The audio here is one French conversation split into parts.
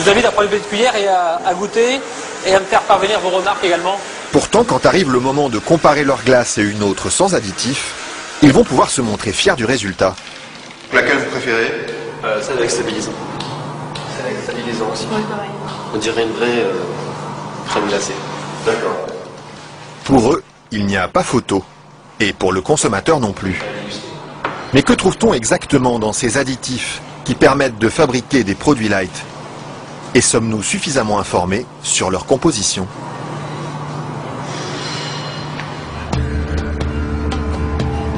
vous invite à prendre une petite cuillère et à goûter et à me faire parvenir vos remarques également. Pourtant, quand arrive le moment de comparer leur glace et une autre sans additifs, ils vont pouvoir se montrer fiers du résultat. Laquelle vous préférez? Celle avec stabilisant. Celle avec stabilisant aussi. Oui, pareil. On dirait une vraie crème glacée. D'accord. Pour eux, il n'y a pas photo. Et pour le consommateur non plus. Mais que trouve-t-on exactement dans ces additifs qui permettent de fabriquer des produits light? Et sommes-nous suffisamment informés sur leur composition?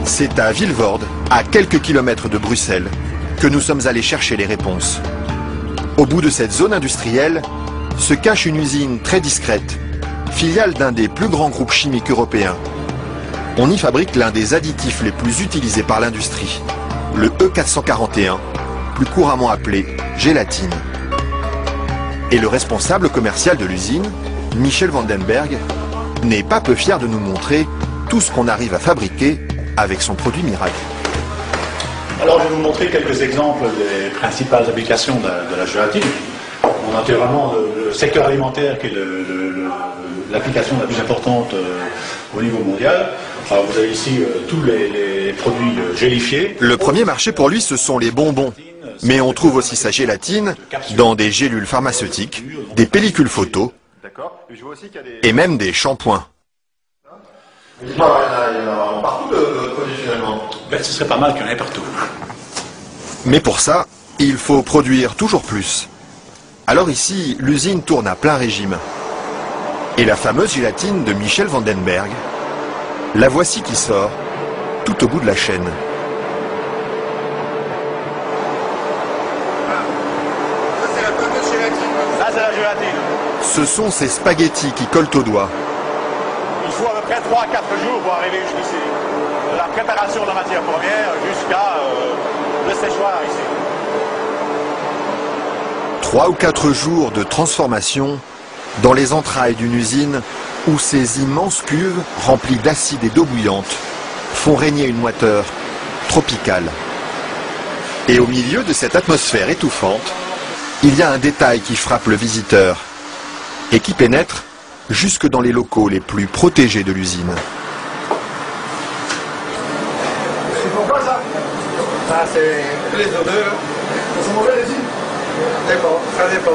C'est à Vilvoorde, à quelques kilomètres de Bruxelles, que nous sommes allés chercher les réponses. Au bout de cette zone industrielle se cache une usine très discrète, filiale d'un des plus grands groupes chimiques européens. On y fabrique l'un des additifs les plus utilisés par l'industrie, le E441, plus couramment appelé gélatine. Et le responsable commercial de l'usine, Michel Vandenberg, n'est pas peu fier de nous montrer tout ce qu'on arrive à fabriquer avec son produit miracle. Alors je vais vous montrer quelques exemples des principales applications de la gélatine. On a naturellement le secteur alimentaire qui est l'application la plus importante au niveau mondial. Alors vous avez ici tous les produits gélifiés. Le premier marché pour lui, ce sont les bonbons. Mais on trouve aussi sa gélatine dans des gélules pharmaceutiques, des pellicules photos et même des shampoings. Il y en a partout de produits finalement. Ben, ce serait pas mal qu'il y en ait partout. Mais pour ça, il faut produire toujours plus. Alors ici, l'usine tourne à plein régime. Et la fameuse gélatine de Michel Vandenberg, la voici qui sort, tout au bout de la chaîne. Ça c'est la fameuse gélatine. Ça c'est la gélatine. Ce sont ces spaghettis qui collent aux doigts. Il faut à peu près 3 à 4 jours pour arriver jusqu'ici. De la préparation de la matière première jusqu'à le séchoir ici. 3 ou 4 jours de transformation dans les entrailles d'une usine où ces immenses cuves remplies d'acide et d'eau bouillante font régner une moiteur tropicale. Et au milieu de cette atmosphère étouffante, il y a un détail qui frappe le visiteur et qui pénètre jusque dans les locaux les plus protégés de l'usine. C'est pourquoi ça? Ça c'est les odeurs. Ça sent mauvais les îles? Dépend, ça dépend.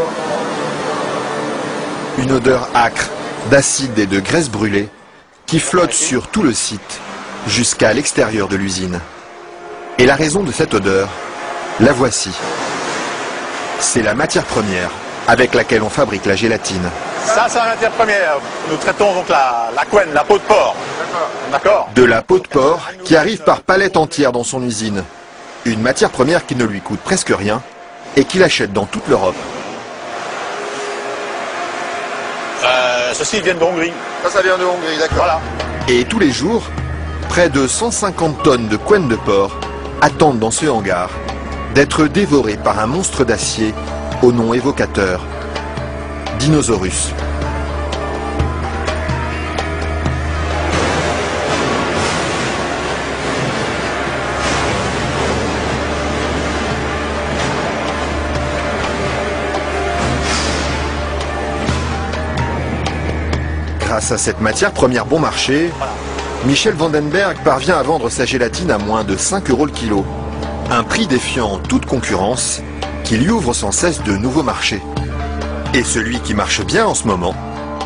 Une odeur âcre d'acide et de graisse brûlée qui flotte sur tout le site jusqu'à l'extérieur de l'usine. Et la raison de cette odeur, la voici. C'est la matière première avec laquelle on fabrique la gélatine. Ça c'est la matière première. Nous traitons donc la couenne, la peau de porc. D'accord. De la peau de porc qui arrive par palettes entières dans son usine. Une matière première qui ne lui coûte presque rien et qu'il achète dans toute l'Europe. Ceux-ci viennent de Hongrie. Ça vient de Hongrie, d'accord. Voilà. Et tous les jours, près de 150 tonnes de couenne de porc attendent dans ce hangar d'être dévorées par un monstre d'acier au nom évocateur, Dinosaurus. Grâce à cette matière première bon marché, Michel Vandenberg parvient à vendre sa gélatine à moins de 5 € le kilo. Un prix défiant toute concurrence qui lui ouvre sans cesse de nouveaux marchés. Et celui qui marche bien en ce moment,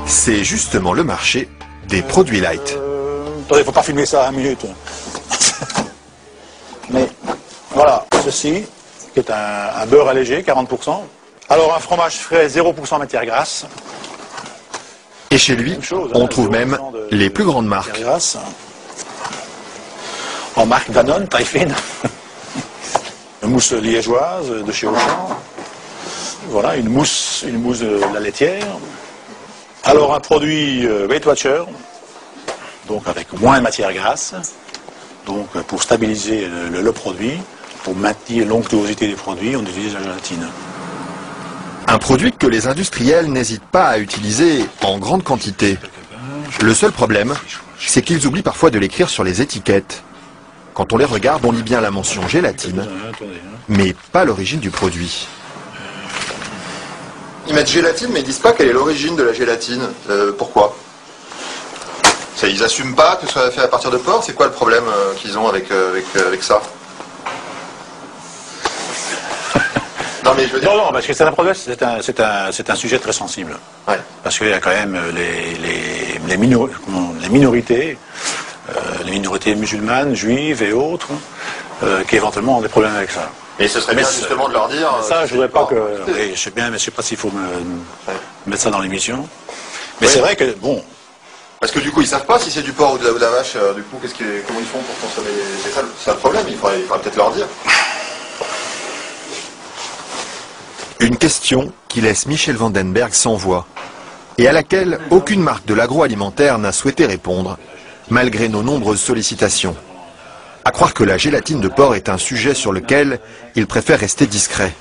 c'est justement le marché des produits light. Attendez, faut pas filmer ça à 1 minute. Mais voilà, ceci, qui est un beurre allégé, 40%. Alors un fromage frais, 0% matière grasse. Et chez lui, on trouve même les plus grandes marques. Grasse. En marque Danone, taille fine. Une mousse liégeoise de chez Auchan. Voilà, une mousse de la laitière. Alors un produit Weight Watcher, donc avec moins de matière grasse, donc pour stabiliser le produit, pour maintenir l'onctuosité des produits, on utilise la gélatine. Un produit que les industriels n'hésitent pas à utiliser en grande quantité. Le seul problème, c'est qu'ils oublient parfois de l'écrire sur les étiquettes. Quand on les regarde, on lit bien la mention gélatine, mais pas l'origine du produit. Ils mettent gélatine, mais ils disent pas quelle est l'origine de la gélatine. Pourquoi? Ils assument pas que ce soit fait à partir de porc. C'est quoi le problème qu'ils ont avec ça? Non, mais je veux dire... Non, parce que c'est un problème, c'est un sujet très sensible. Ouais. Parce qu'il y a quand même les minorités, les minorités musulmanes, juives et autres, qui éventuellement ont des problèmes avec ça. Et ce serait bien justement de leur dire... Ça, je voudrais pas que... Oui, je sais bien, mais je sais pas s'il faut mettre ça dans l'émission. Mais c'est vrai que, bon... Parce que du coup, ils savent pas si c'est du porc ou de la vache. Du coup, comment ils font pour consommer? C'est ça le problème, il faudrait peut-être leur dire. Une question qui laisse Michel Vandenberg sans voix et à laquelle aucune marque de l'agroalimentaire n'a souhaité répondre, malgré nos nombreuses sollicitations. À croire que la gélatine de porc est un sujet sur lequel il préfère rester discret.